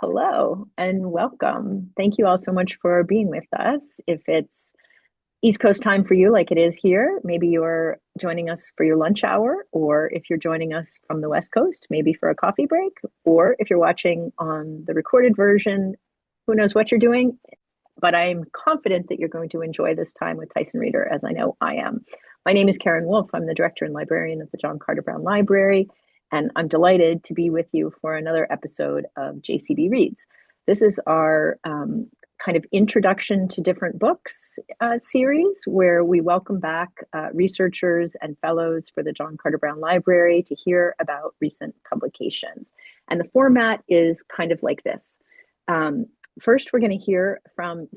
Hello and welcome. Thank you all so much for being with us. If it's East Coast time for you, like it is here, maybe you're joining us for your lunch hour, or if you're joining us from the West Coast, maybe for a coffee break, or if you're watching on the recorded version, who knows what you're doing. But I'm confident that you're going to enjoy this time with Tyson Reader, as I know I am. My name is Karen Wolf. I'm the director and librarian of the John Carter Brown Library, and I'm delighted to be with you for another episode of JCB Reads. This is our kind of introduction to different books series where we welcome back researchers and fellows for the John Carter Brown Library to hear about recent publications. And the format is kind of like this. First, we're going to hear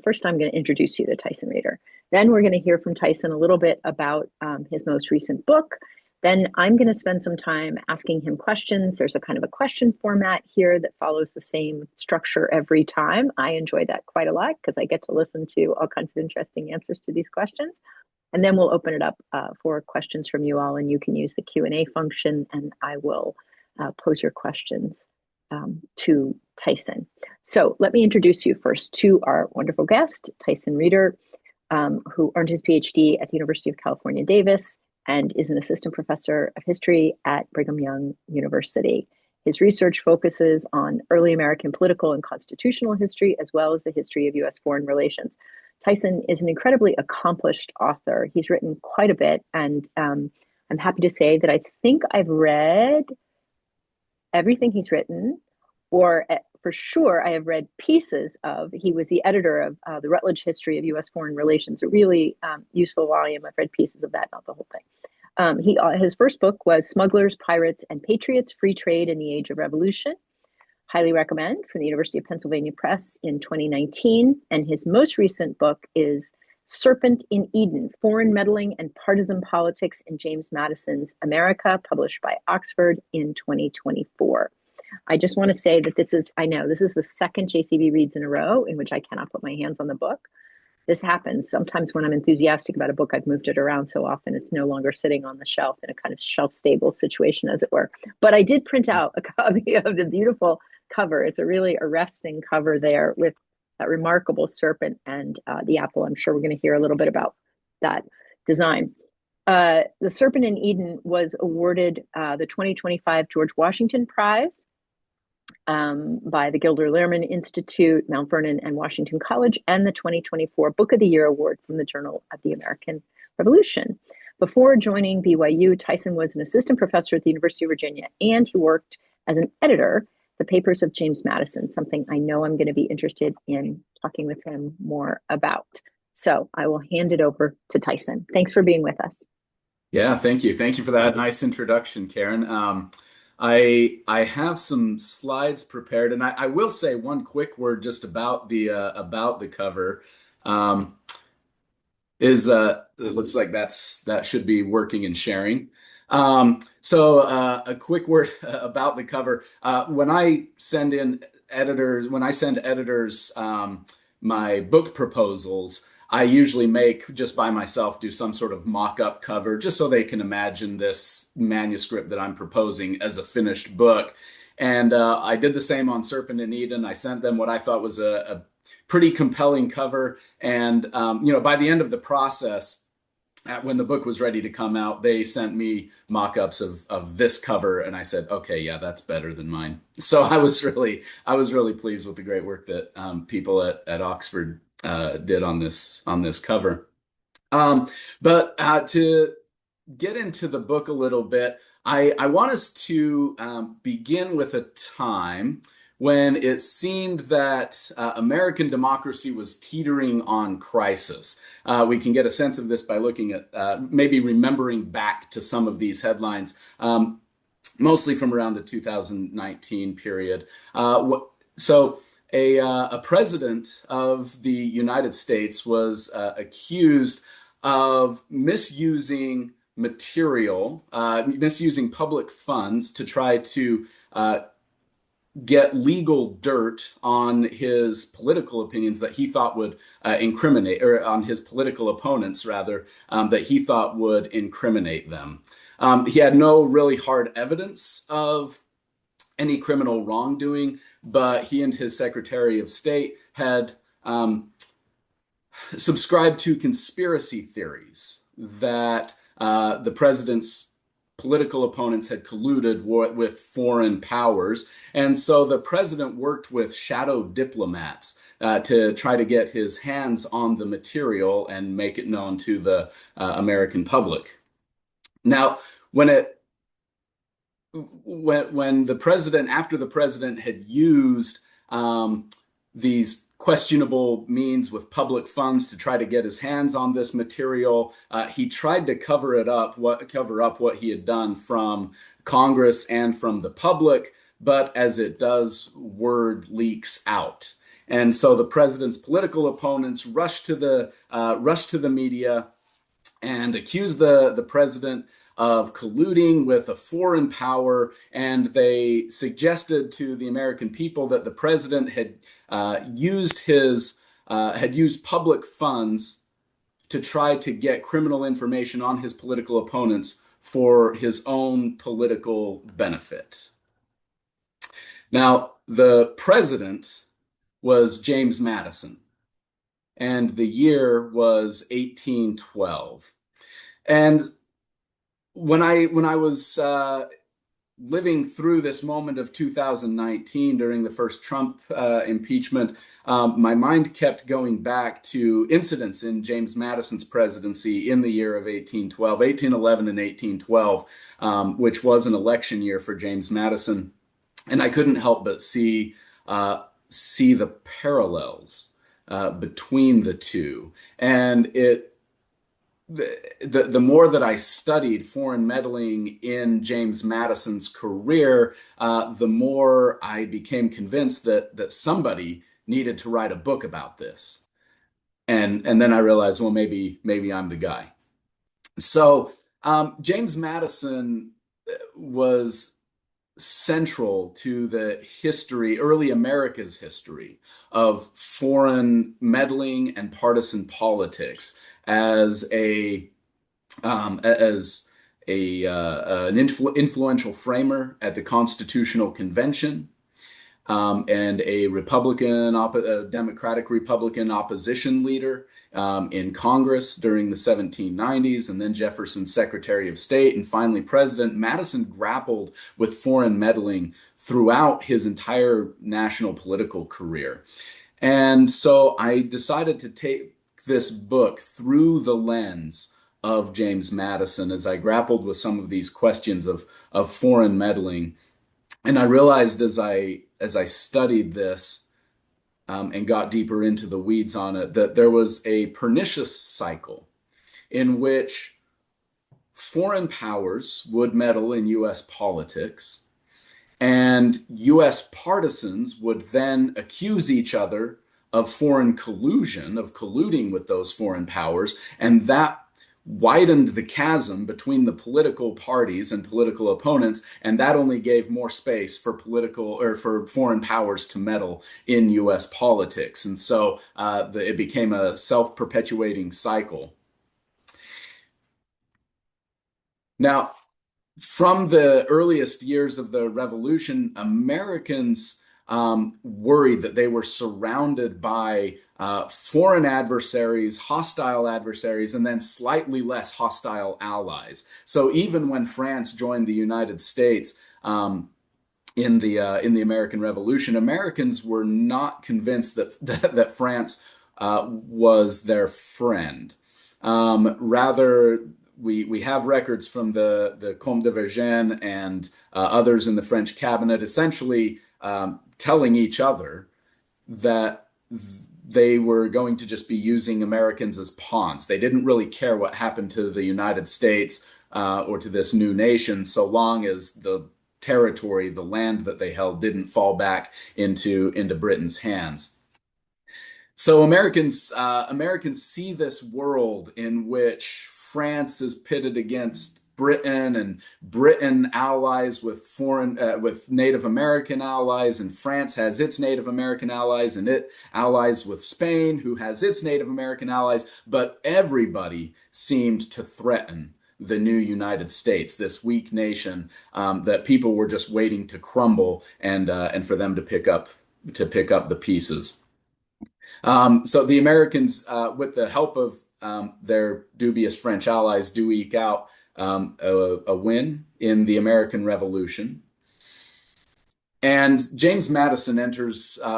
first I'm going to introduce you to Tyson Reader. Then we're going to hear from Tyson a little bit about his most recent book. Then I'm going to spend some time asking him questions. There's a kind of a question format here that follows the same structure every time. I enjoy that quite a lot because I get to listen to all kinds of interesting answers to these questions. And then we'll open it up for questions from you all, and you can use the Q&A function, and I will pose your questions to Tyson. So let me introduce you first to our wonderful guest, Tyson Reader, who earned his PhD at the University of California, Davis, and is an assistant professor of history at Brigham Young University. His research focuses on early American political and constitutional history, as well as the history of U.S. foreign relations. Tyson is an incredibly accomplished author. He's written quite a bit, and I'm happy to say that I think I've read everything he's written, or for sure I have read pieces of. He was the editor of the Routledge History of U.S. Foreign Relations, a really useful volume. I've read pieces of that, not the whole thing. His first book was Smugglers, Pirates, and Patriots, Free Trade in the Age of Revolution. Highly recommend, from the University of Pennsylvania Press in 2019. And his most recent book is Serpent in Eden, Foreign Meddling and Partisan Politics in James Madison's America, published by Oxford in 2024. I just want to say that this is the second JCB Reads in a row in which I cannot put my hands on the book. This happens sometimes when I'm enthusiastic about a book. I've moved it around so often it's no longer sitting on the shelf in a kind of shelf-stable situation, as it were. But I did print out a copy of the beautiful cover. It's a really arresting cover there with that remarkable serpent and the apple. I'm sure we're going to hear a little bit about that design. The Serpent in Eden was awarded the 2025 George Washington Prize by the Gilder Lehrman Institute, Mount Vernon, and Washington College, and the 2024 Book of the Year Award from the Journal of the American Revolution. Before joining BYU, Tyson was an assistant professor at the University of Virginia, and he worked as an editor, the papers of James Madison, something I know I'm going to be interested in talking with him more about. So I will hand it over to Tyson. Thanks for being with us. Yeah, thank you. Thank you for that nice introduction, Karen. I have some slides prepared, and I will say one quick word just about the cover. It looks like that should be working and sharing. So a quick word about the cover. When I send editors my book proposals, I usually just by myself do some sort of mock-up cover just so they can imagine this manuscript that I'm proposing as a finished book. And I did the same on Serpent in Eden. I sent them what I thought was a pretty compelling cover. And by the end of the process, when the book was ready to come out, they sent me mock-ups of this cover, and I said, okay, yeah, that's better than mine. So I was really pleased with the great work that people at Oxford did on this cover. But to get into the book a little bit, I want us to begin with a time when it seemed that American democracy was teetering on crisis. We can get a sense of this by looking at maybe remembering back to some of these headlines, mostly from around the 2019 period. So a president of the United States was accused of misusing misusing public funds to try to get legal dirt on his political opinions that he thought would incriminate, or on his political opponents, rather, that he thought would incriminate them. He had no really hard evidence of any criminal wrongdoing, but he and his Secretary of State had subscribed to conspiracy theories that the president's political opponents had colluded with foreign powers. And so the president worked with shadow diplomats to try to get his hands on the material and make it known to the American public. Now, when it when the president, after the president had used these questionable means with public funds to try to get his hands on this material, he tried to cover up what he had done from Congress and from the public. But as it does, word leaks out. And so the president's political opponents rushed to the media and accused the president of colluding with a foreign power, and they suggested to the American people that the president had used public funds to try to get criminal information on his political opponents for his own political benefit. Now, the president was James Madison, and the year was 1812. And when I was living through this moment of 2019 during the first Trump impeachment, my mind kept going back to incidents in James Madison's presidency in the year of 1812, 1811 and 1812, which was an election year for James Madison. And I couldn't help but see the parallels between the two. And the more that I studied foreign meddling in James Madison's career, the more I became convinced that somebody needed to write a book about this. And then I realized, well, maybe I'm the guy. So James Madison was central to the history, early America's history of foreign meddling and partisan politics as an influential framer at the Constitutional Convention, and a Democratic Republican opposition leader in Congress during the 1790s, and then Jefferson's Secretary of State, and finally President. Madison grappled with foreign meddling throughout his entire national political career. And so I decided to take this book through the lens of James Madison as I grappled with some of these questions of foreign meddling. And I realized as I studied this and got deeper into the weeds on it, that there was a pernicious cycle in which foreign powers would meddle in U.S. politics, and U.S. partisans would then accuse each other of foreign collusion, of colluding with those foreign powers, and that widened the chasm between the political parties and political opponents, and that only gave more space for foreign powers to meddle in U.S. politics. And so it became a self-perpetuating cycle. Now, from the earliest years of the Revolution, Americans worried that they were surrounded by foreign adversaries, hostile adversaries, and then slightly less hostile allies. So even when France joined the United States in the American Revolution, Americans were not convinced that France was their friend. Rather, we have records from the Comte de Vergennes and others in the French cabinet essentially telling each other that they were going to just be using Americans as pawns. They didn't really care what happened to the United States or to this new nation, so long as the territory, the land that they held, didn't fall back into Britain's hands. So Americans see this world in which France is pitted against Britain, and Britain allies with with Native American allies, and France has its Native American allies, and it allies with Spain, who has its Native American allies. But everybody seemed to threaten the new United States, this weak nation that people were just waiting to crumble and for them to pick up the pieces. So the Americans, with the help of their dubious French allies, do eke out a win in the American Revolution. And James Madison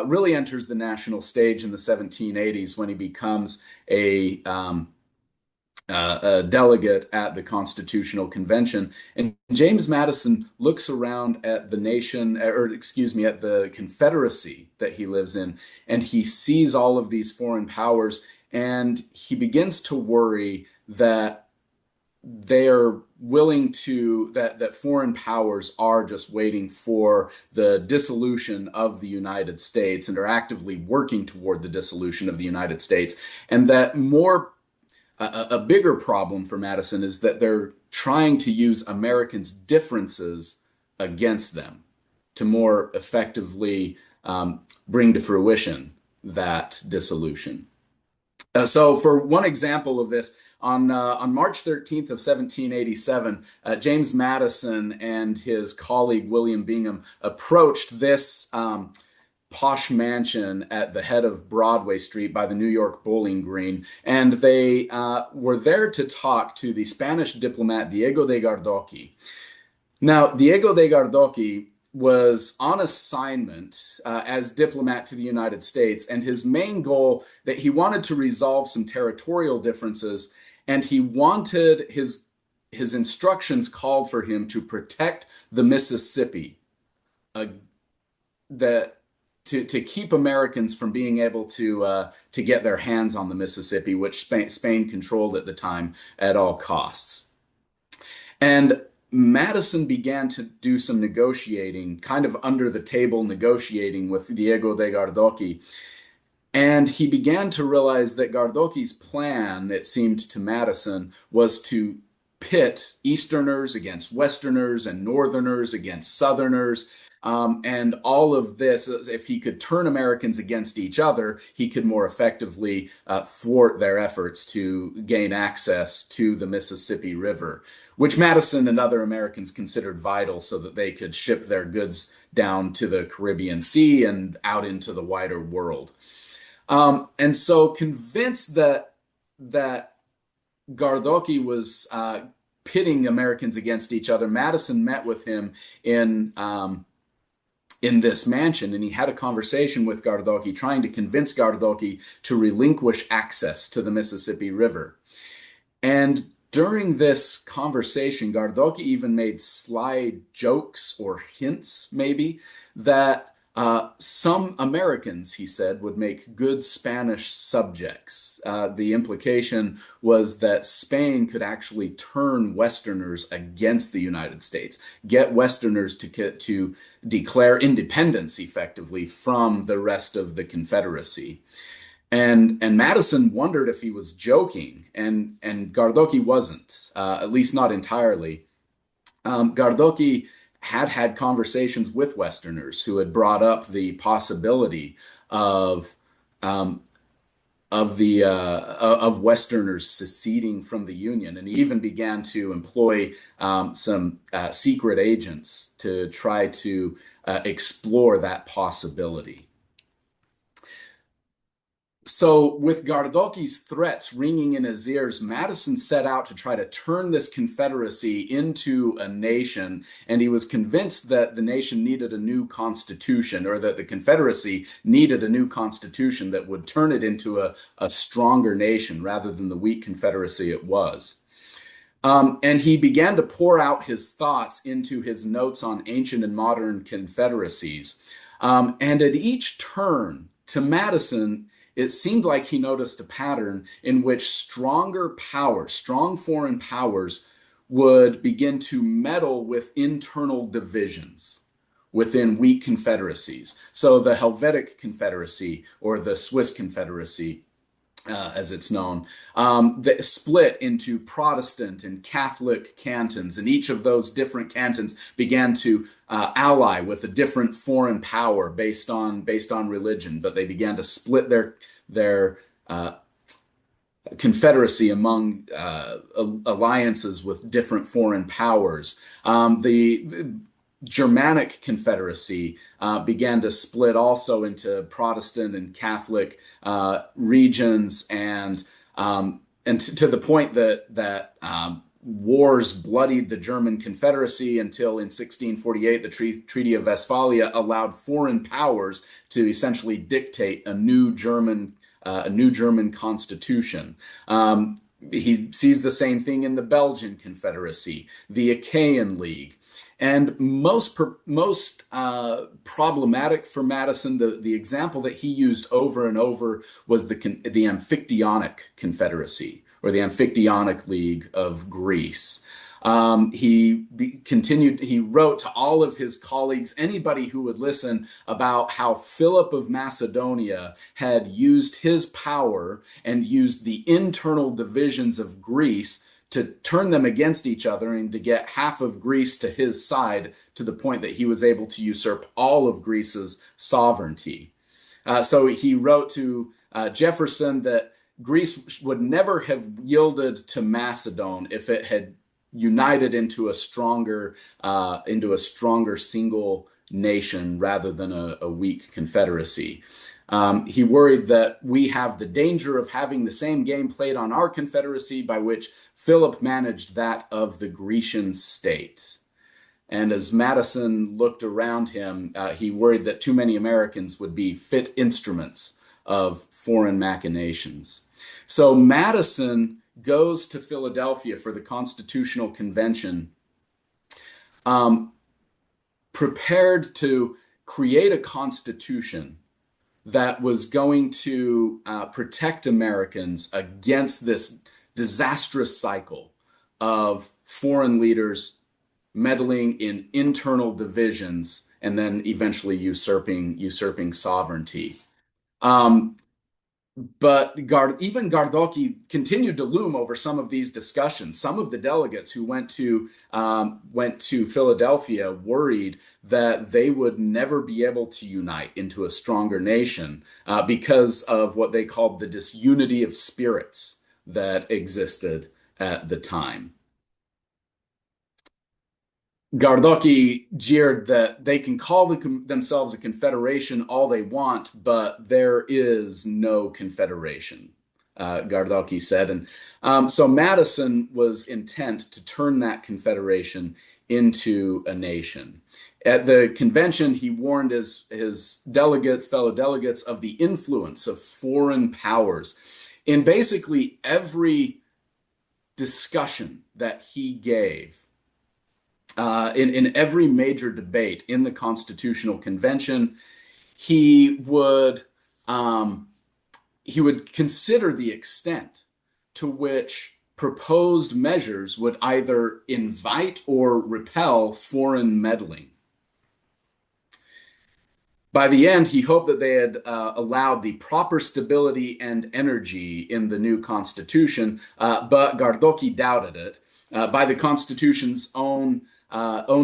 really enters the national stage in the 1780s when he becomes a delegate at the Constitutional Convention. And James Madison looks around at the nation, or excuse me, at the Confederacy that he lives in, and he sees all of these foreign powers, and he begins to worry that they are willing to that foreign powers are just waiting for the dissolution of the United States and are actively working toward the dissolution of the United States, and that a bigger problem for Madison is that they're trying to use Americans' differences against them to more effectively bring to fruition that dissolution. So, for one example of this, on March 13th of 1787, James Madison and his colleague William Bingham approached this posh mansion at the head of Broadway Street by the New York Bowling Green, and they were there to talk to the Spanish diplomat Diego de Gardoqui. Now, Diego de Gardoqui was on assignment as diplomat to the United States, and his main goal that he wanted to resolve some territorial differences, and he wanted his instructions called for him to protect the Mississippi, that to keep Americans from being able to get their hands on the Mississippi, which Spain controlled at the time at all costs. And Madison began to do some negotiating, kind of under the table negotiating with Diego de Gardoqui. And he began to realize that Gardoqui's plan, it seemed to Madison, was to pit Easterners against Westerners and Northerners against Southerners. And all of this, if he could turn Americans against each other, he could more effectively thwart their efforts to gain access to the Mississippi River, which Madison and other Americans considered vital so that they could ship their goods down to the Caribbean Sea and out into the wider world. And so, convinced that Gardoqui was pitting Americans against each other, Madison met with him in this mansion, and he had a conversation with Gardoqui, trying to convince Gardoqui to relinquish access to the Mississippi River. And during this conversation, Gardoqui even made sly jokes or hints, maybe, that some Americans, he said, would make good Spanish subjects. The implication was that Spain could actually turn Westerners against the United States, get Westerners to declare independence effectively from the rest of the Confederacy. And Madison wondered if he was joking, and Gardoqui wasn't, at least not entirely. Gardoqui had conversations with Westerners who had brought up the possibility of Westerners seceding from the Union, and he even began to employ some secret agents to try to explore that possibility. So, with Gardoqui's threats ringing in his ears, Madison set out to try to turn this Confederacy into a nation, and he was convinced that the nation needed a new constitution, or that the Confederacy needed a new constitution that would turn it into a stronger nation rather than the weak Confederacy it was. And he began to pour out his thoughts into his notes on ancient and modern confederacies. And at each turn, to Madison, it seemed like he noticed a pattern in which stronger powers, strong foreign powers, would begin to meddle with internal divisions within weak confederacies. So the Helvetic Confederacy, or the Swiss Confederacy, as it's known, that split into Protestant and Catholic cantons, and each of those different cantons began to ally with a different foreign power based on religion, but they began to split their confederacy among alliances with different foreign powers. The Germanic Confederacy began to split also into Protestant and Catholic regions, and to the point that wars bloodied the German Confederacy until in 1648 the Treaty of Westphalia allowed foreign powers to essentially dictate a new German constitution. He sees the same thing in the Belgian Confederacy, the Achaean League. And most problematic for Madison, the example that he used over and over was the Amphictyonic Confederacy, or the Amphictyonic League of Greece. He wrote to all of his colleagues, anybody who would listen, about how Philip of Macedonia had used his power and used the internal divisions of Greece to turn them against each other and to get half of Greece to his side, to the point that he was able to usurp all of Greece's sovereignty. So he wrote to Jefferson that Greece would never have yielded to Macedon if it had united into a stronger single nation rather than a weak confederacy. He worried that we have the danger of having the same game played on our confederacy by which Philip managed that of the Grecian state. And as Madison looked around him, he worried that too many Americans would be fit instruments of foreign machinations. So Madison goes to Philadelphia for the Constitutional Convention, prepared to create a constitution that was going to protect Americans against this disastrous cycle of foreign leaders meddling in internal divisions and then eventually usurping sovereignty. But even Gardoqui continued to loom over some of these discussions. Some of the delegates who went to Philadelphia worried that they would never be able to unite into a stronger nation because of what they called the disunity of spirits that existed at the time. Gardoqui jeered that they can call themselves a confederation all they want, but there is no confederation, Gardoqui said. And so Madison was intent to turn that confederation into a nation. At the convention, he warned his fellow delegates, of the influence of foreign powers. In basically every discussion that he gave, in every major debate in the Constitutional Convention, he would consider the extent to which proposed measures would either invite or repel foreign meddling. By the end, he hoped that they had allowed the proper stability and energy in the new Constitution, but Gardoqui doubted it. By the Constitution's own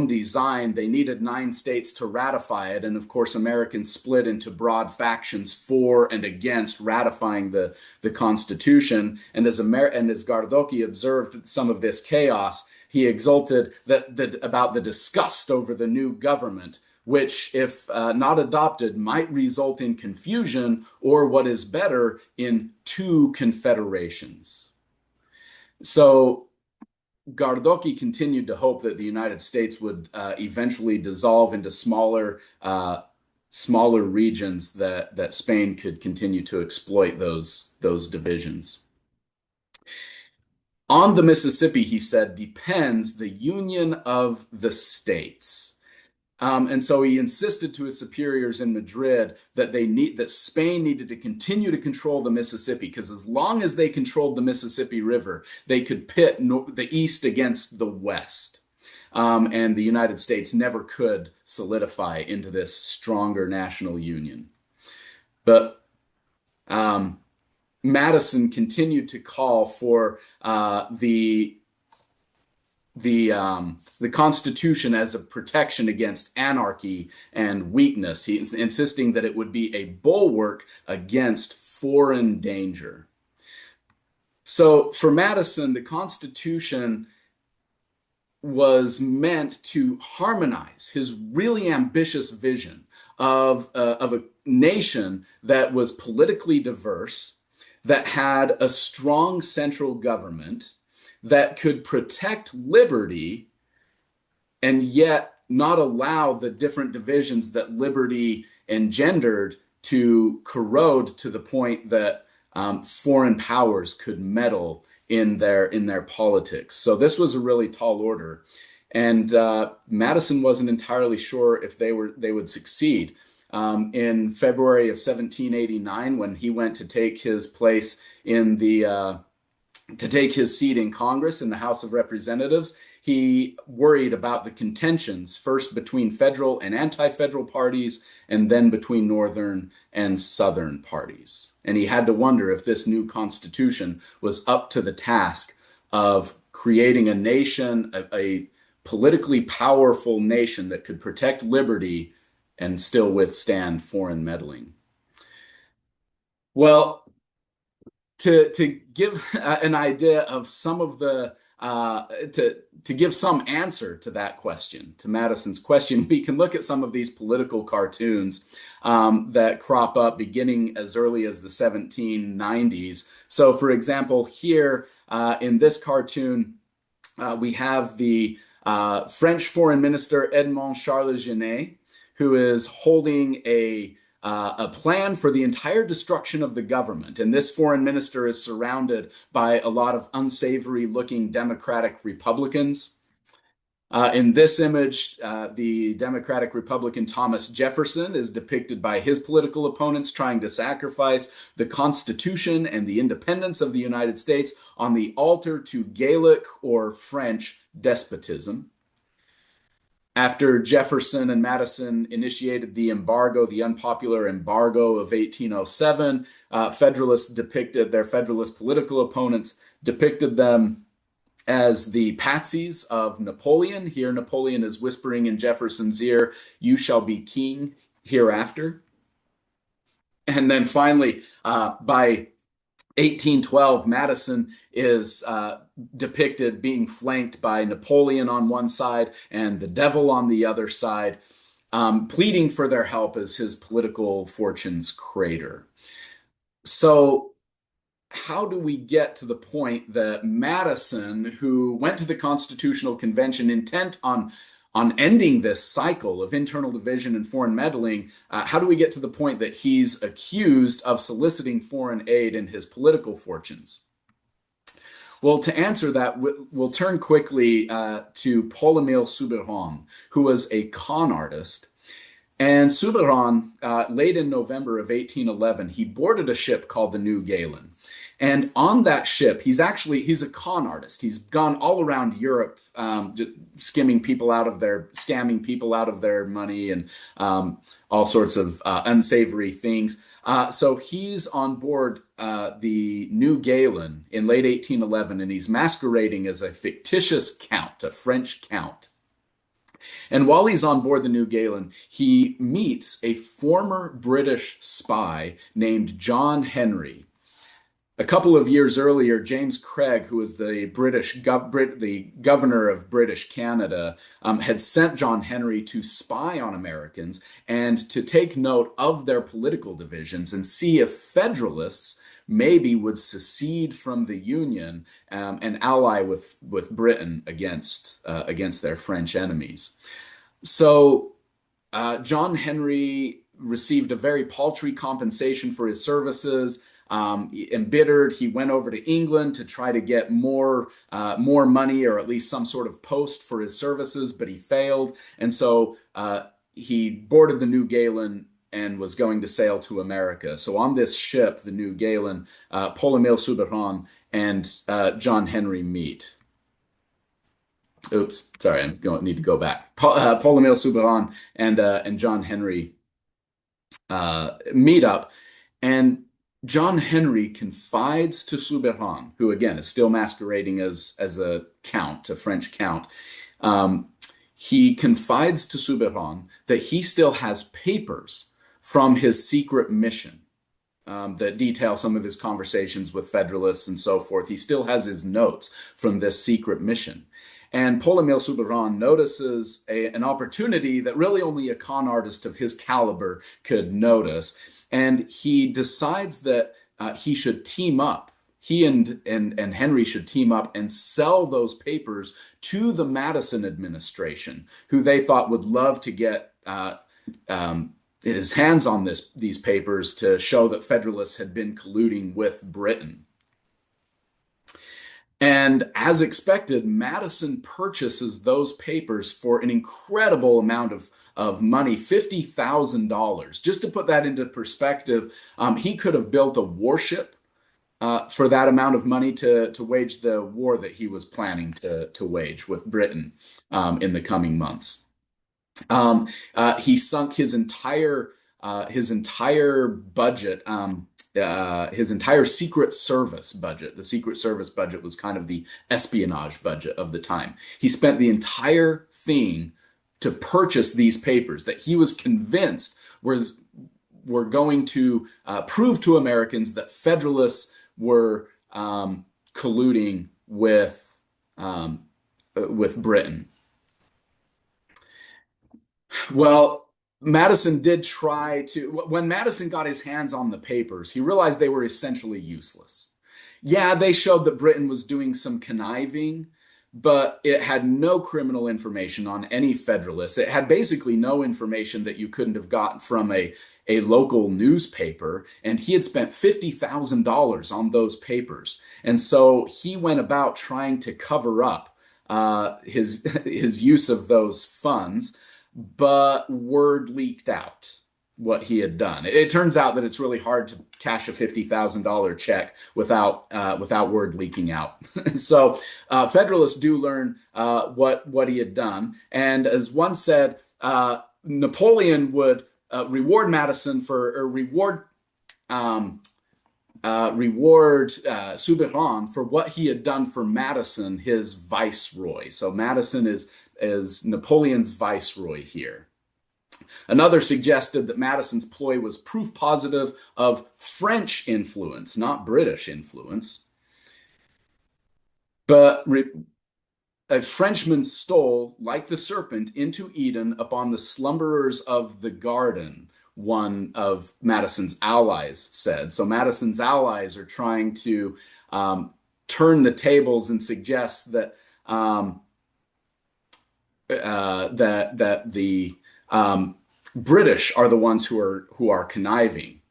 design, they needed 9 states to ratify it, and of course Americans split into broad factions for and against ratifying the Constitution. And as Gardoqui observed some of this chaos, he exulted about the disgust over the new government, which, if not adopted, might result in confusion, or what is better, in 2 confederations. So Gardoqui continued to hope that the United States would eventually dissolve into smaller regions that Spain could continue to exploit those divisions. On the Mississippi, he said, depends the union of the states. And so he insisted to his superiors in Madrid that Spain needed to continue to control the Mississippi, because as long as they controlled the Mississippi River, they could pit the East against the West. And the United States never could solidify into this stronger national union. But Madison continued to call for the Constitution as a protection against anarchy and weakness. He's insisting that it would be a bulwark against foreign danger. So for Madison, the Constitution was meant to harmonize his really ambitious vision of a nation that was politically diverse, that had a strong central government, that could protect liberty and yet not allow the different divisions that liberty engendered to corrode to the point that foreign powers could meddle in their politics. So this was a really tall order, and Madison wasn't entirely sure if they would succeed. In February of 1789, when he went to take his place in the to take his seat in Congress in the House of Representatives, he worried about the contentions, first between federal and anti-federal parties, and then between northern and southern parties. And he had to wonder if this new constitution was up to the task of creating a nation, a politically powerful nation that could protect liberty and still withstand foreign meddling. Well, to give an idea of some of the to give some answer to that question, to Madison's question, we can look at some of these political cartoons that crop up beginning as early as the 1790s. So, for example, here in this cartoon, we have the French Foreign Minister Edmond Charles Genet, who is holding a plan for the entire destruction of the government. And this foreign minister is surrounded by a lot of unsavory looking Democratic Republicans. In this image, the Democratic Republican Thomas Jefferson is depicted by his political opponents trying to sacrifice the Constitution and the independence of the United States on the altar to Gaelic or French despotism. After Jefferson and Madison initiated the embargo, the unpopular embargo of 1807, their Federalist political opponents depicted them as the patsies of Napoleon. Here, Napoleon is whispering in Jefferson's ear, "You shall be king hereafter." And then finally, by 1812, Madison is depicted being flanked by Napoleon on one side and the devil on the other side, pleading for their help as his political fortunes crater. So, how do we get to the point that Madison, who went to the Constitutional Convention intent on ending this cycle of internal division and foreign meddling, how do we get to the point that he's accused of soliciting foreign aid in his political fortunes? Well, to answer that, we'll turn quickly to Paul-Émile Soubiran, who was a con artist. And Soubiran, late in November of 1811, he boarded a ship called the New Galen. And on that ship, he's a con artist. He's gone all around Europe, scamming people out of their money and all sorts of unsavory things. So he's on board the New Galen in late 1811, and he's masquerading as a fictitious count, a French count. And while he's on board the New Galen, he meets a former British spy named John Henry. A couple of years earlier, James Craig, who was the governor of British Canada, had sent John Henry to spy on Americans and to take note of their political divisions and see if Federalists maybe would secede from the Union and ally with Britain against their French enemies. So John Henry received a very paltry compensation for his services. Embittered, he went over to England to try to get more money or at least some sort of post for his services, but he failed. And so he boarded the New Galen and was going to sail to America. So on this ship, the New Galen, Paul-Émile Soubiran and John Henry meet. Oops, sorry, need to go back. Paul-Émile Soubiran and John Henry meet up, and John Henry confides to Soubiran, who again is still masquerading as a count, a French count. He confides to Soubiran that he still has papers from his secret mission. that detail some of his conversations with Federalists and so forth. He still has his notes from this secret mission. And Paul-Émile Soubiran notices an opportunity that really only a con artist of his caliber could notice. And he decides that he should team up. He and Henry should team up and sell those papers to the Madison administration, who they thought would love to get his hands on these papers to show that Federalists had been colluding with Britain. And as expected, Madison purchases those papers for an incredible amount of money, $50,000. Just to put that into perspective, he could have built a warship for that amount of money to wage the war that he was planning to wage with Britain in the coming months. He sunk his entire budget, his entire Secret Service budget. The Secret Service budget was kind of the espionage budget of the time. He spent the entire thing to purchase these papers that he was convinced were going to prove to Americans that Federalists were colluding with Britain. Well, Madison did try to, when Madison got his hands on the papers, he realized they were essentially useless. Yeah, they showed that Britain was doing some conniving, but it had no criminal information on any Federalists. It had basically no information that you couldn't have gotten from a local newspaper, and he had spent $50,000 on those papers. And so he went about trying to cover up his use of those funds, but word leaked out what he had done. It turns out that it's really hard to cash a $50,000 check without word leaking out. So Federalists do learn what he had done, and as one said, Napoleon would reward Madison reward Soubiran for what he had done for Madison, his viceroy. So Madison is Napoleon's viceroy here. Another suggested that Madison's ploy was proof positive of French influence, not British influence. But a Frenchman stole, like the serpent, into Eden upon the slumberers of the garden, one of Madison's allies said. So Madison's allies are trying to turn the tables and suggest that that the British are the ones who are conniving.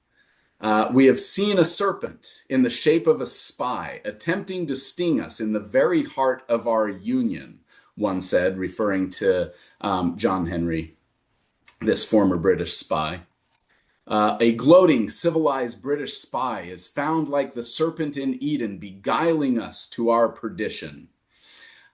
We have seen a serpent in the shape of a spy attempting to sting us in the very heart of our union, one said, referring to John Henry, this former British spy. A gloating, civilized British spy is found like the serpent in Eden, beguiling us to our perdition.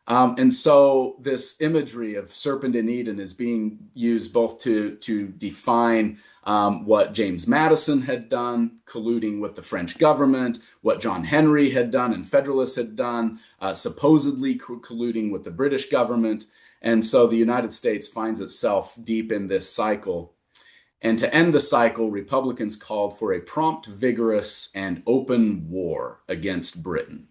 And so this imagery of serpent in Eden is being used both to define what James Madison had done, colluding with the French government, what John Henry had done and Federalists had done, supposedly colluding with the British government. And so the United States finds itself deep in this cycle. And to end the cycle, Republicans called for a prompt, vigorous, and open war against Britain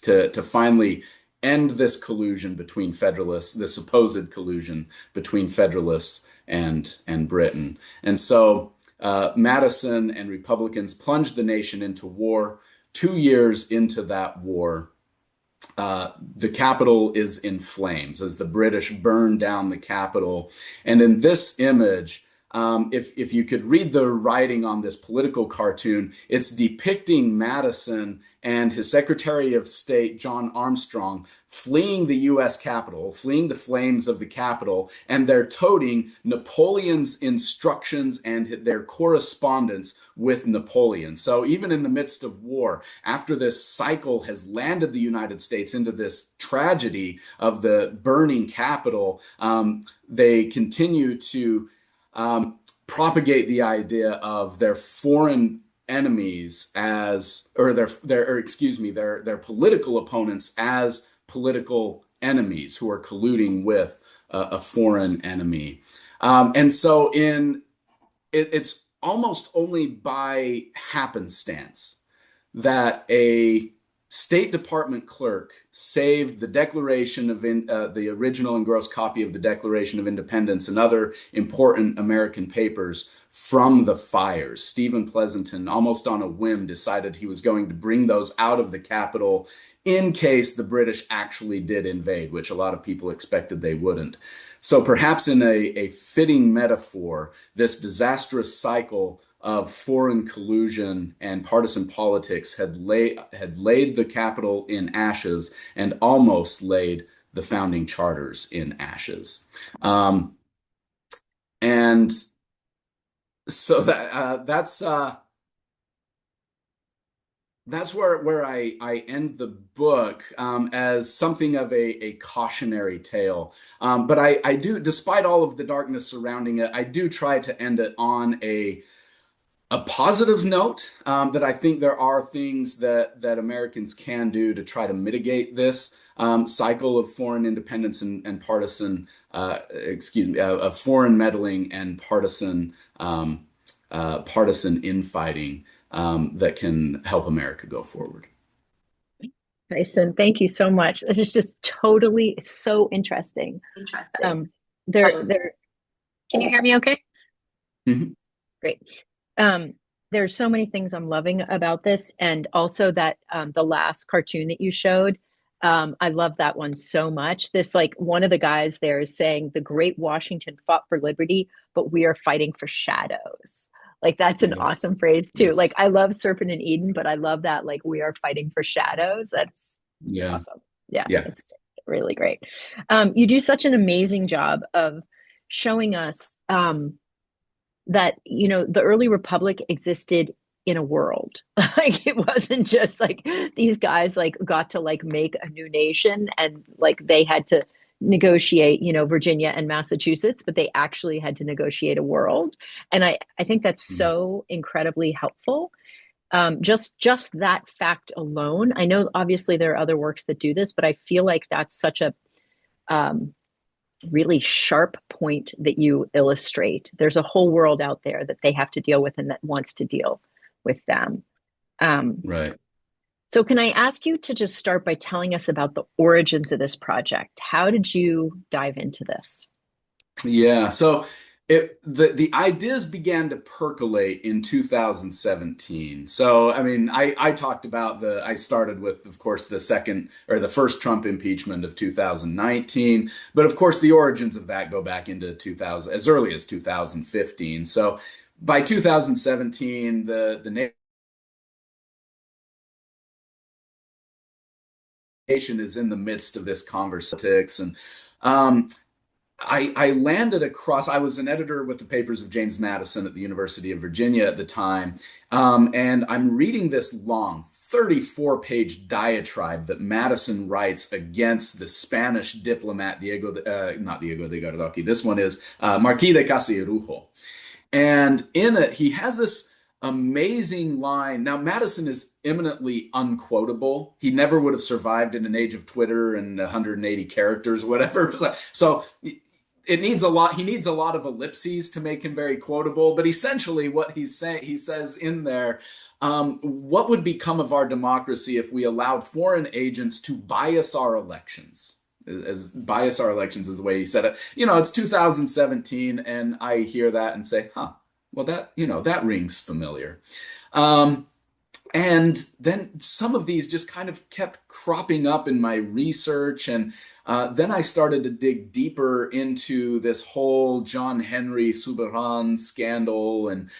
to finally end this collusion between Federalists, the supposed collusion between Federalists and Britain. And so Madison and Republicans plunged the nation into war. 2 years into that war, the Capitol is in flames as the British burn down the Capitol. And in this image, if you could read the writing on this political cartoon, it's depicting Madison and his Secretary of State, John Armstrong, fleeing the U.S. Capitol, fleeing the flames of the Capitol, and they're toting Napoleon's instructions and their correspondence with Napoleon. So even in the midst of war, after this cycle has landed the United States into this tragedy of the burning Capitol, they continue to propagate the idea of their foreign enemies as, or their political opponents as political enemies who are colluding with a foreign enemy. And so it's almost only by happenstance that a State Department clerk saved the Declaration of the original and gross copy of the Declaration of Independence and other important American papers from the fires. Stephen Pleasanton, almost on a whim, decided he was going to bring those out of the Capitol in case the British actually did invade, which a lot of people expected they wouldn't. So perhaps in a fitting metaphor, this disastrous cycle of foreign collusion and partisan politics had laid the Capitol in ashes and almost laid the founding charters in ashes. And so that's where I end the book as something of a cautionary tale. But I do, despite all of the darkness surrounding it, I do try to end it on a positive note, that I think there are things that Americans can do to try to mitigate this cycle of foreign independence and partisan, of foreign meddling and partisan infighting, that can help America go forward. Tyson, thank you so much. It is just totally so interesting. Interesting. Um, there, Can you hear me okay? Mhm. great. There's so many things I'm loving about this, and also that the last cartoon that you showed, I love that one so much. This, like, one of the guys there is saying the great Washington fought for liberty, but we are fighting for shadows. Like, that's an Yes. awesome phrase too. Like, Yes. I love Serpent and Eden, but I love that, like, we are fighting for shadows. That's Yeah. awesome. Yeah, Yeah. it's really great. You do such an amazing job of showing us that, the early republic existed in a world. Like, it wasn't just like these guys like got to like make a new nation, and like they had to negotiate, Virginia and Massachusetts, but they actually had to negotiate a world. And I think that's Mm. so incredibly helpful. Just that fact alone. I know obviously there are other works that do this, but I feel like that's such a um, really sharp point that you illustrate. There's a whole world out there that they have to deal with and that wants to deal with them. Um, Right. so, can I ask you to just start by telling us about the origins of this project? How did you dive into this? Yeah. So the ideas began to percolate in 2017. So I mean, I talked about I started with, of course, the second or the first Trump impeachment of 2019, but of course the origins of that go back into 2000, as early as 2015. So by 2017, the nation is in the midst of this conversation, and I landed across, I was an editor with the papers of James Madison at the University of Virginia at the time. And I'm reading this long 34-page diatribe that Madison writes against the Spanish diplomat not Diego de Gardoqui. This one is Marquis de Casierujo. And in it, he has this amazing line. Now, Madison is eminently unquotable. He never would have survived in an age of Twitter and 180 characters, whatever. So it needs a lot. He needs a lot of ellipses to make him very quotable. But essentially, what he's saying, he says in there, what would become of our democracy if we allowed foreign agents to bias our elections? As bias our elections is the way he said it. It's 2017, and I hear that and say, huh, well, that rings familiar. Um, and then some of these just kind of kept cropping up in my research. And then I started to dig deeper into this whole John Henry Soubirán scandal. And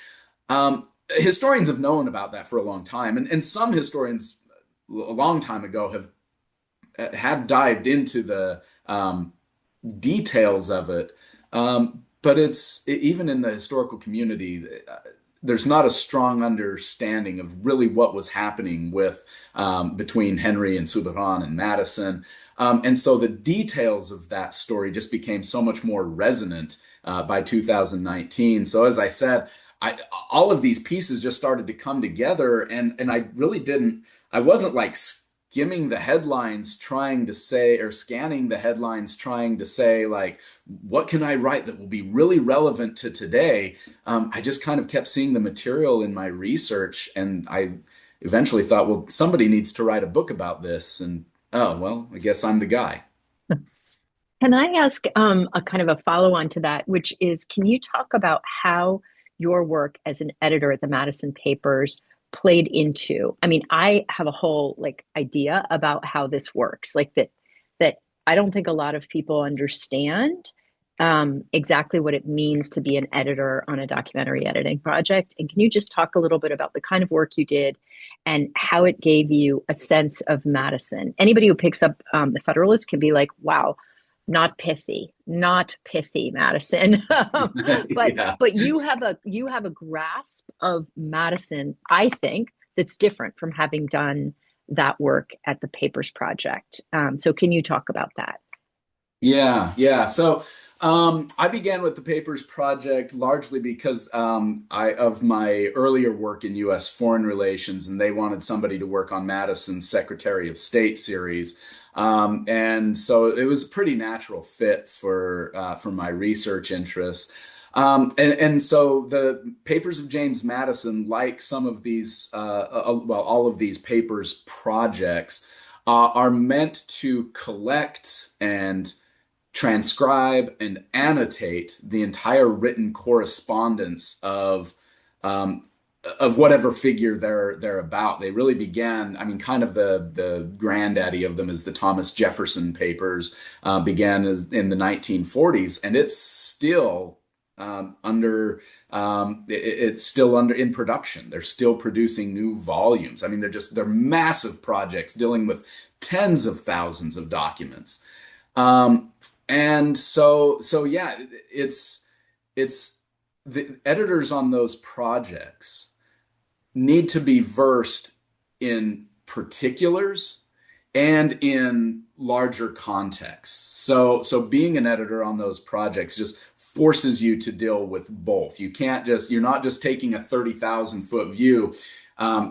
historians have known about that for a long time. And some historians a long time ago had dived into the details of it. But even in the historical community, there's not a strong understanding of really what was happening between Henry and Soubirán and Madison. And so the details of that story just became so much more resonant by 2019. So as I said, all of these pieces just started to come together, and I really didn't. I wasn't like skimming the headlines trying to say, or scanning the headlines trying to say, like, what can I write that will be really relevant to today? I just kind of kept seeing the material in my research, and I eventually thought, well, somebody needs to write a book about this. And oh, well, I guess I'm the guy. Can I ask a kind of a follow-on to that, which is, can you talk about how your work as an editor at the Madison papers played into? I mean, I have a whole like idea about how this works, like that I don't think a lot of people understand exactly what it means to be an editor on a documentary editing project. And can you just talk a little bit about the kind of work you did and how it gave you a sense of Madison? Anybody who picks up the Federalist can be like, wow, not pithy, Madison. but Yeah. but you have a grasp of Madison, I think, that's different from having done that work at the Papers Project. So can you talk about that? Yeah. So I began with the Papers Project largely because I of my earlier work in U.S. foreign relations, and they wanted somebody to work on Madison's Secretary of State series. And so it was a pretty natural fit for my research interests. And so the papers of James Madison, like some of these, well, all of these papers projects, are meant to collect and transcribe and annotate the entire written correspondence um, of whatever figure they're about. They really began, I mean, kind of the granddaddy of them is the Thomas Jefferson papers, began in the 1940s, and it's still it's still under in production. They're still producing new volumes. I mean, they're massive projects dealing with tens of thousands of documents. Um, and so yeah, it's the editors on those projects need to be versed in particulars and in larger contexts. So being an editor on those projects just forces you to deal with both. You're not just taking a 30,000 foot view.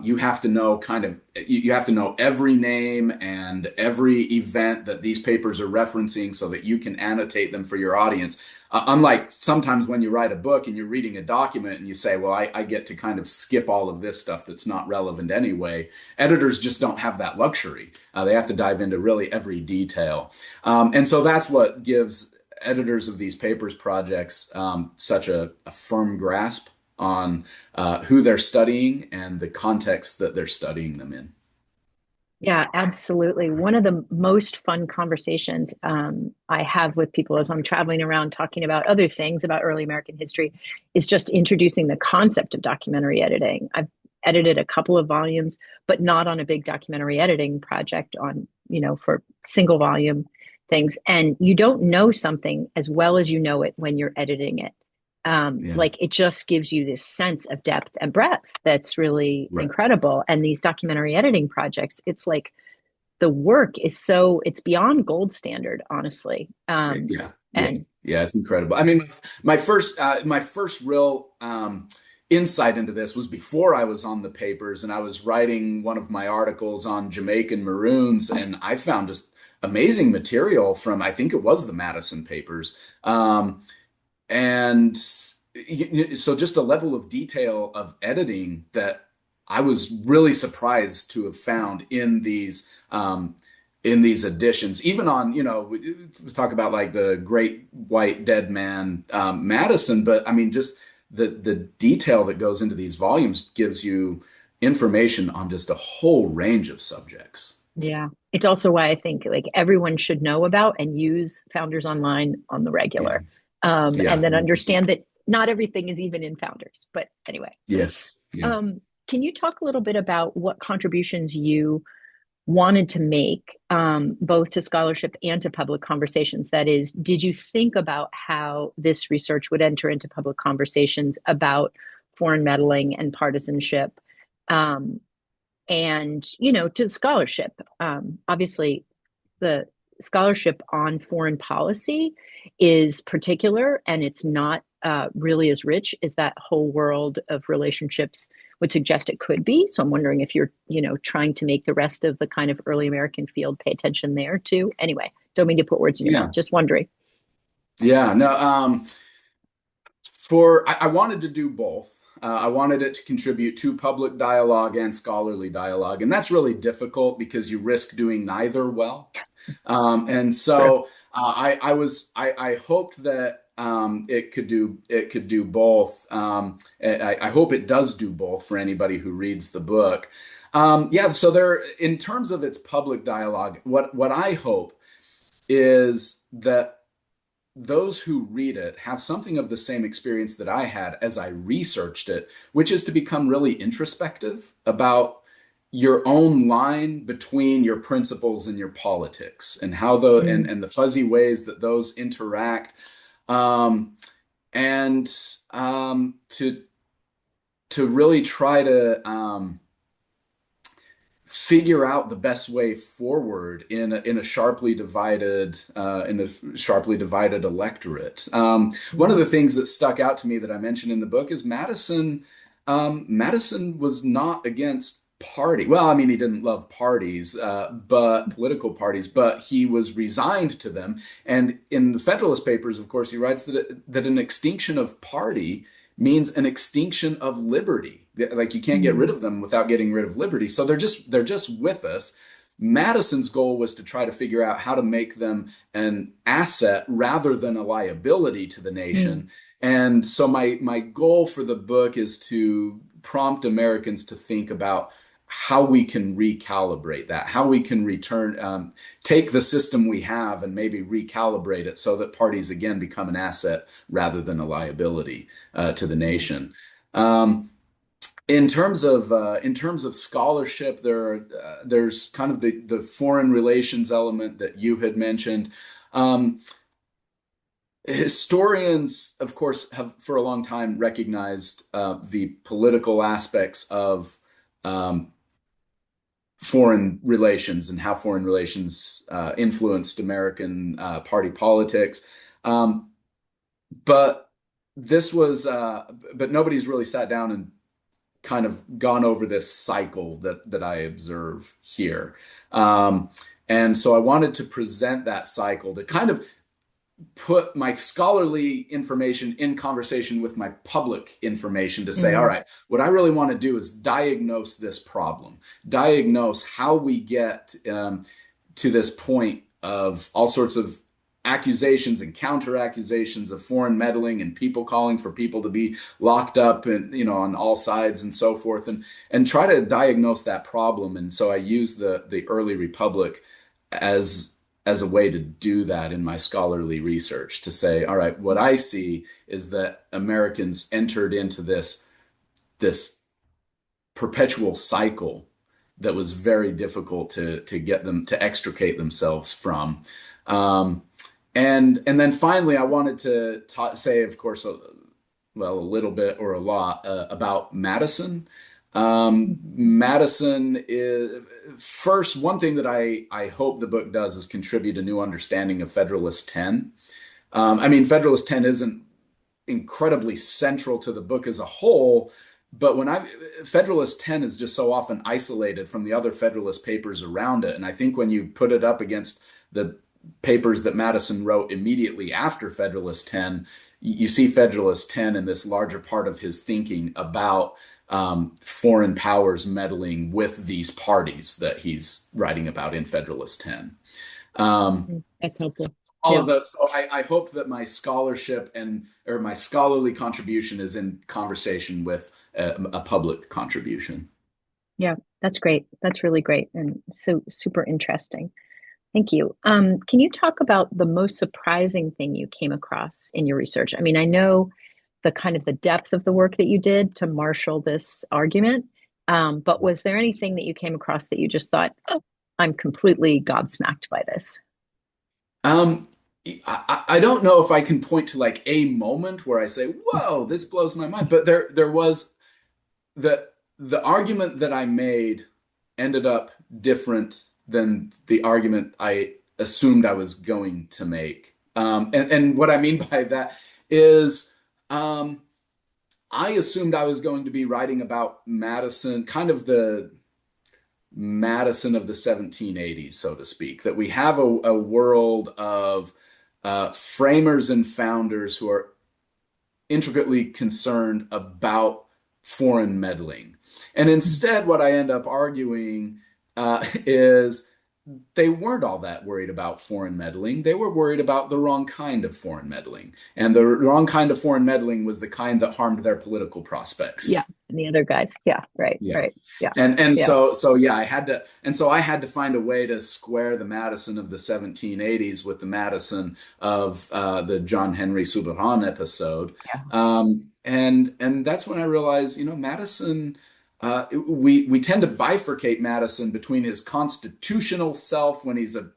You have to know you have to know every name and every event that these papers are referencing so that you can annotate them for your audience. Unlike sometimes when you write a book and you're reading a document and you say, well, I get to kind of skip all of this stuff that's not relevant anyway. Editors just don't have that luxury. They have to dive into really every detail. And so that's what gives editors of these papers projects such a firm grasp on who they're studying and the context that they're studying them in. Yeah, absolutely. One of the most fun conversations I have with people as I'm traveling around talking about other things about early American history is just introducing the concept of documentary editing. I've edited a couple of volumes, but not on a big documentary editing project on, for single volume things. And you don't know something as well as you know it when you're editing it. Yeah, Like it just gives you this sense of depth and breadth that's really right. incredible. And these documentary editing projects, it's like the work is it's beyond gold standard, honestly. Yeah, yeah, And yeah. It's incredible. I mean, my first real insight into this was before I was on the papers, and I was writing one of my articles on Jamaican Maroons, and I found just amazing material from I think it was the Madison papers. And so just a level of detail of editing that I was really surprised to have found in these editions, even on, we talk about like the great white dead man, Madison, but I mean, just the detail that goes into these volumes gives you information on just a whole range of subjects. yeah, it's also why I think like everyone should know about and use Founders Online on the Yeah. regular. Yeah, And then 100%. understand that not everything is even in Founders. But anyway, Yes. Yeah. can you talk a little bit about what contributions you wanted to make, both to scholarship and to public conversations? That is, did you think about how this research would enter into public conversations about foreign meddling and partisanship? And, to scholarship, obviously, the scholarship on foreign policy is particular and it's not really is rich as that whole world of relationships would suggest it could be. So I'm wondering if you're, trying to make the rest of the kind of early American field pay attention there too. Anyway, don't mean to put words in your Yeah. mouth. Just wondering. Yeah. No, I wanted to do both. I wanted it to contribute to public dialogue and scholarly dialogue, and that's really difficult because you risk doing neither well. And True. so I hoped that it could do both. I hope it does do both for anybody who reads the book. Yeah. So there, in terms of its public dialogue, what I hope is that those who read it have something of the same experience that I had as I researched it, which is to become really introspective about your own line between your principles and your politics and how and the fuzzy ways that those interact. Um, and to really try to figure out the best way forward in a sharply divided electorate. One of the things that stuck out to me that I mentioned in the book is Madison. Madison was not against party. Well, I mean, he didn't love parties, but political parties, but he was resigned to them. And in the Federalist Papers, of course, he writes that an extinction of party means an extinction of liberty. Like you can't get rid of them without getting rid of liberty. So they're just with us. Madison's goal was to try to figure out how to make them an asset rather than a liability to the nation. And so my goal for the book is to prompt Americans to think about how we can recalibrate that, how we can take the system we have and maybe recalibrate it so that parties again become an asset rather than a liability to the nation. In terms of scholarship, there's kind of the foreign relations element that you had mentioned. Historians, of course, have for a long time recognized the political aspects of foreign relations and how foreign relations influenced American party politics. But but nobody's really sat down and kind of gone over this cycle that I observe here. And so I wanted to present that cycle to kind of put my scholarly information in conversation with my public information to say, all right, what I really want to do is diagnose this problem, diagnose how we get to this point of all sorts of accusations and counter accusations of foreign meddling and people calling for people to be locked up and on all sides and so forth, and try to diagnose that problem. And so I use the early republic as a way to do that in my scholarly research, to say, all right, what I see is that Americans entered into this perpetual cycle that was very difficult to get them to extricate themselves from. And then finally, I wanted to say, of course, a little bit or a lot about Madison. Madison is first, one thing that I hope the book does is contribute a new understanding of Federalist 10. I mean, Federalist 10 isn't incredibly central to the book as a whole, but Federalist 10 is just so often isolated from the other Federalist papers around it. And I think when you put it up against the papers that Madison wrote immediately after Federalist 10, you see Federalist 10 in this larger part of his thinking about foreign powers meddling with these parties that he's writing about in Federalist 10. That's helpful. All of that. So I hope that my scholarship or my scholarly contribution is in conversation with a public contribution. Yeah, that's great. That's really great and so super interesting. Thank you. Can you talk about the most surprising thing you came across in your research? I mean, I know the kind of the depth of the work that you did to marshal this argument, but was there anything that you came across that you just thought, oh, I'm completely gobsmacked by this? I don't know if I can point to like a moment where I say, whoa, this blows my mind. But there was the argument that I made ended up different than the argument I assumed I was going to make. And what I mean by that is Um, I assumed I was going to be writing about Madison, kind of the Madison of the 1780s, so to speak, that we have a world of framers and founders who are intricately concerned about foreign meddling. And instead, what I end up arguing is they weren't all that worried about foreign meddling. They were worried about the wrong kind of foreign meddling. And the wrong kind of foreign meddling was the kind that harmed their political Yeah. prospects. And the other guys. Yeah. Right. Yeah. Right. Yeah. And Yeah. so yeah, I had to find a way to square the Madison of the 1780s with the Madison of the John Henry Suburan episode. Yeah. And that's when I realized, Madison, we tend to bifurcate Madison between his constitutional self when he's a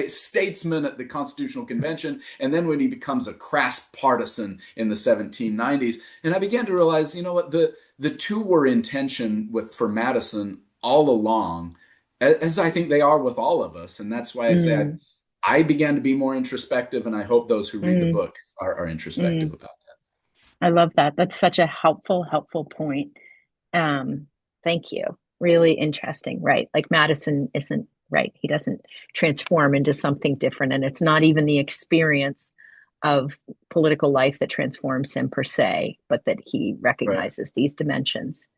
statesman at the Constitutional Convention, and then when he becomes a crass partisan in the 1790s. And I began to realize, what, the two were in tension for Madison all along, as I think they are with all of us. And that's why I say Mm, I began to be more introspective, and I hope those who read the mm, book are introspective mm. about I love that. That's such a helpful point. Um, Thank you. Really interesting. Right. Like Madison isn't right. He doesn't transform into something different. And it's not even the experience of political life that transforms him per se, but that he that. Right. recognizes these dimensions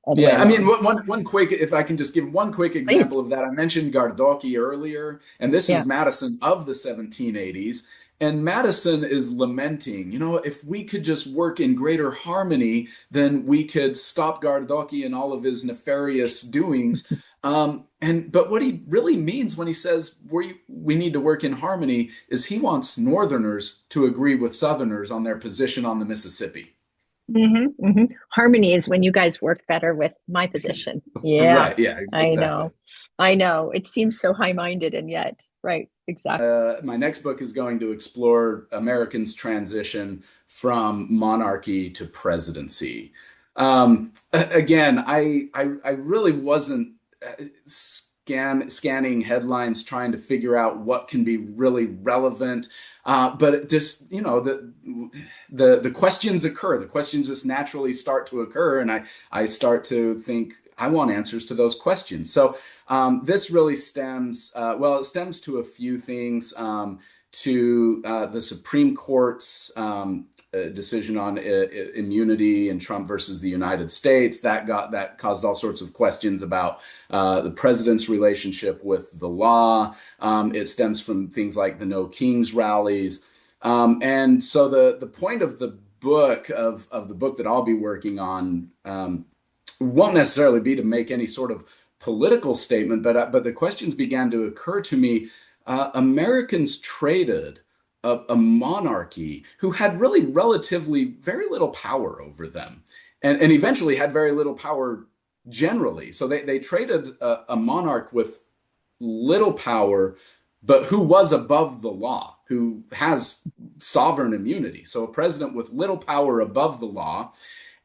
all the way Yeah, I mean, along. one quick, if I can just give one quick Please. example of that. I mentioned Gardoki earlier, and this is Yeah. Madison of the 1780s. And Madison is lamenting, if we could just work in greater harmony, then we could stop Gardoki and all of his nefarious doings. But what he really means when he says we need to work in harmony is he wants Northerners to agree with Southerners on their position on the Mississippi. Harmony is when you guys work better with my position. Yeah, Right, yeah, I exactly. know. I know. It seems so high-minded and yet, right, exactly. My next book is going to explore Americans' transition from monarchy to presidency. Again, I really wasn't scanning headlines trying to figure out what can be really relevant. But it just, the questions occur. The questions just naturally start to occur, and I start to think I want answers to those questions. So this really it stems to a few things. To the Supreme Court's decision on immunity in Trump versus the United States. That caused all sorts of questions about the president's relationship with the law. It stems from things like the No Kings rallies. And so the point of the book that I'll be working on won't necessarily be to make any sort of political statement, but the questions began to occur to me. Americans traded a monarchy who had really relatively very little power over them, and eventually had very little power generally. So they traded a monarch with little power, but who was above the law, who has sovereign immunity. So a president with little power above the law.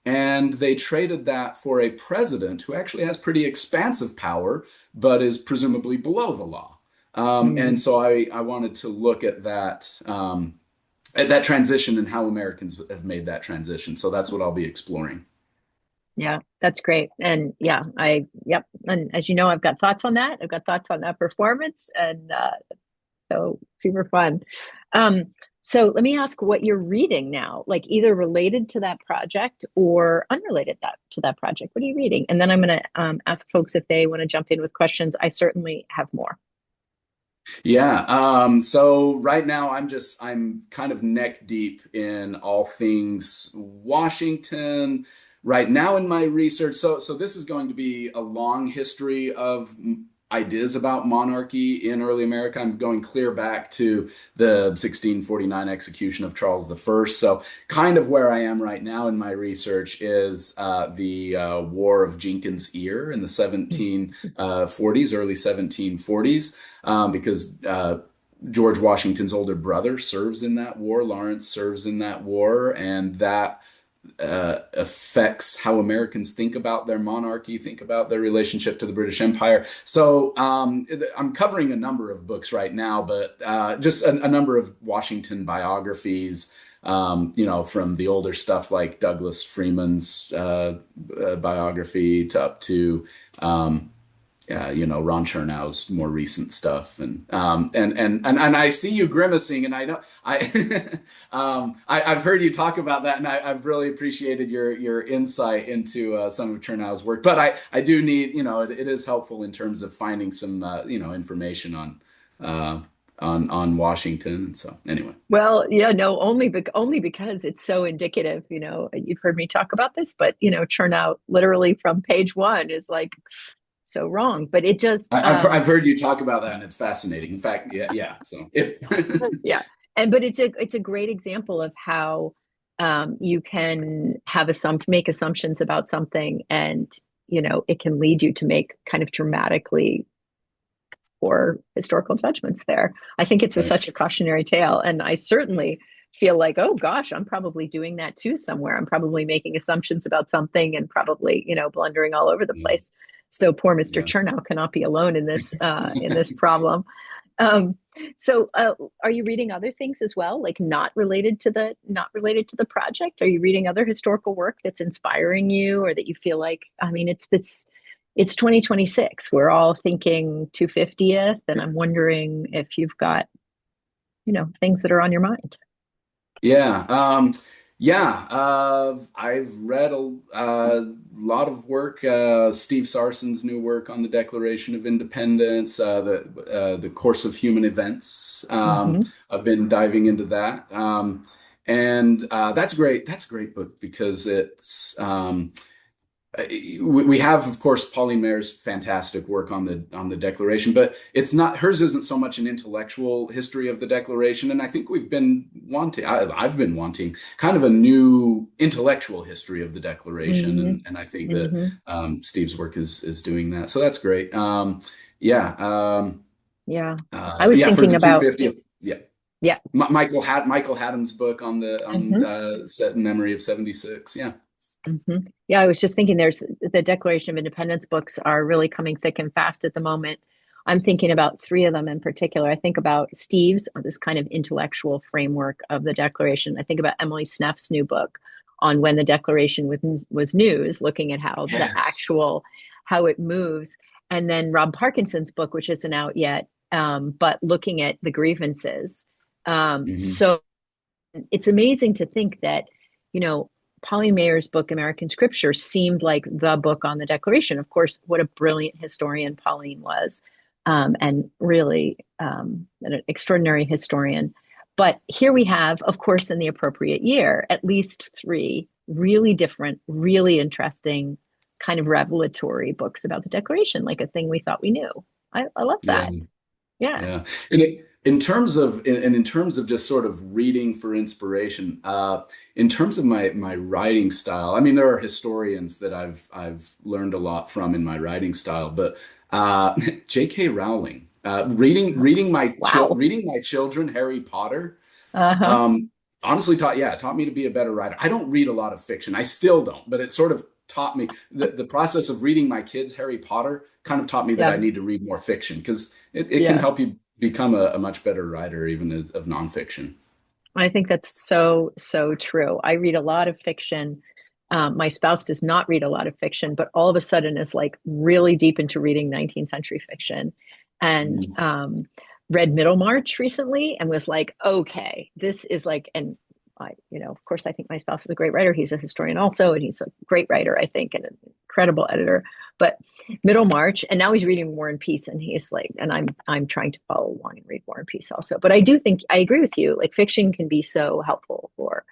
And they traded that for a president who actually has pretty expansive power, but is presumably below the law. And Mm. so I wanted to look at that transition and how Americans have made that transition. So that's what I'll be exploring. Yeah, that's great. And yeah, yep. And as you know, I've got thoughts on that. I've got thoughts on that performance and so super fun. Um, so let me ask what you're reading now, like either related to that project or unrelated to that project. What are you reading? And then I'm going to ask folks if they want to jump in with questions. I certainly have more. Yeah. So right now I'm kind of neck deep in all things Washington right now in my research. So this is going to be a long history of ideas about monarchy in early America. I'm going clear back to the 1649 execution of Charles I. So kind of where I am right now in my research is the War of Jenkins' Ear in the 1740s, early 1740s, because George Washington's older brother serves in that war. Lawrence serves in that war, and that affects how Americans think about their monarchy, think about their relationship to the British Empire. So I'm covering a number of books right now, but just a number of Washington biographies. from the older stuff like Douglas Freeman's biography to up to Ron Chernow's more recent stuff, and I see you grimacing, and I know I've heard you talk about that, and I've really appreciated your insight into some of Chernow's work. But I do need, it is helpful in terms of finding some information on Washington. And so anyway, Well, yeah, no, only because it's so indicative. You've heard me talk about this, but Chernow literally from page one is like so wrong. But it just I've heard you talk about that, and it's fascinating. In fact, yeah. So if yeah, but it's a great example of how you can make assumptions about something, and it can lead you to make kind of dramatically poor historical judgments there. I think it's such a cautionary tale, and I certainly feel like, oh gosh, I'm probably doing that too somewhere. I'm probably making assumptions about something and probably blundering all over the place. So poor Mr. Chernow cannot be alone in this problem. So are you reading other things as well, like not related to the project? Are you reading other historical work that's inspiring you, or that you feel like, I mean, it's 2026. We're all thinking 250th, and I'm wondering if you've got things that are on your mind. Yeah. I've read a lot of work, Steve Sarson's new work on the Declaration of Independence, the course of human events. I've been diving into that. And that's great. That's a great book because we have, of course, Pauline Maier's fantastic work on the Declaration, but hers isn't so much an intellectual history of the Declaration. And I think I've been wanting kind of a new intellectual history of the Declaration. And I think that Steve's work is doing that. So that's great. I was thinking for the about 250th. Yeah. Michael Haddam's book on set in memory of 76. Yeah. Yeah, I was just thinking there's the Declaration of Independence books are really coming thick and fast at the moment. I'm thinking about three of them in particular. I think about Steve's, this kind of intellectual framework of the Declaration. I think about Emily Sneff's new book on when the Declaration was news, looking at how how it moves. And then Rob Parkinson's book, which isn't out yet, but looking at the grievances. So it's amazing to think that, Pauline Maier's book, American Scripture, seemed like the book on the Declaration. Of course, what a brilliant historian Pauline was, and really an extraordinary historian. But here we have, of course, in the appropriate year, at least three really different, really interesting, kind of revelatory books about the Declaration, like a thing we thought we knew. I love that. Yeah. And in terms of just sort of reading for inspiration, in terms of my writing style, I mean, there are historians that I've learned a lot from in my writing style, but J.K. Rowling, reading my children Harry Potter, honestly taught me to be a better writer. I don't read a lot of fiction. I still don't, but it sort of taught me the process of reading my kids Harry Potter kind of taught me that I need to read more fiction because it can help you become a much better writer, even of nonfiction. I think that's so true. I read a lot of fiction. My spouse does not read a lot of fiction, but all of a sudden is like really deep into reading 19th century fiction, and read Middlemarch recently and was like, okay, this is like, and of course, I think my spouse is a great writer. He's a historian also, and he's a great writer, I think, and an incredible editor. But Middlemarch, and now he's reading War and Peace, and he's like, and I'm trying to follow along and read War and Peace also. But I do think I agree with you. Like fiction can be so helpful for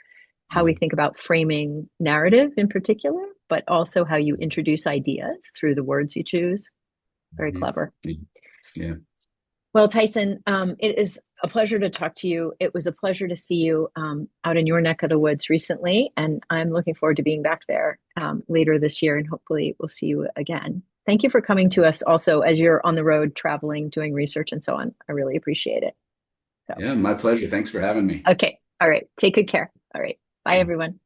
how we think about framing narrative in particular, but also how you introduce ideas through the words you choose. Very clever. Yeah. Well, Tyson, it is a pleasure to talk to you. It was a pleasure to see you out in your neck of the woods recently, and I'm looking forward to being back there later this year, and hopefully we'll see you again. Thank you for coming to us also as you're on the road, traveling, doing research and so on. I really appreciate it. So. Yeah, my pleasure. Thanks for having me. Okay. All right. Take good care. All right. Bye, everyone.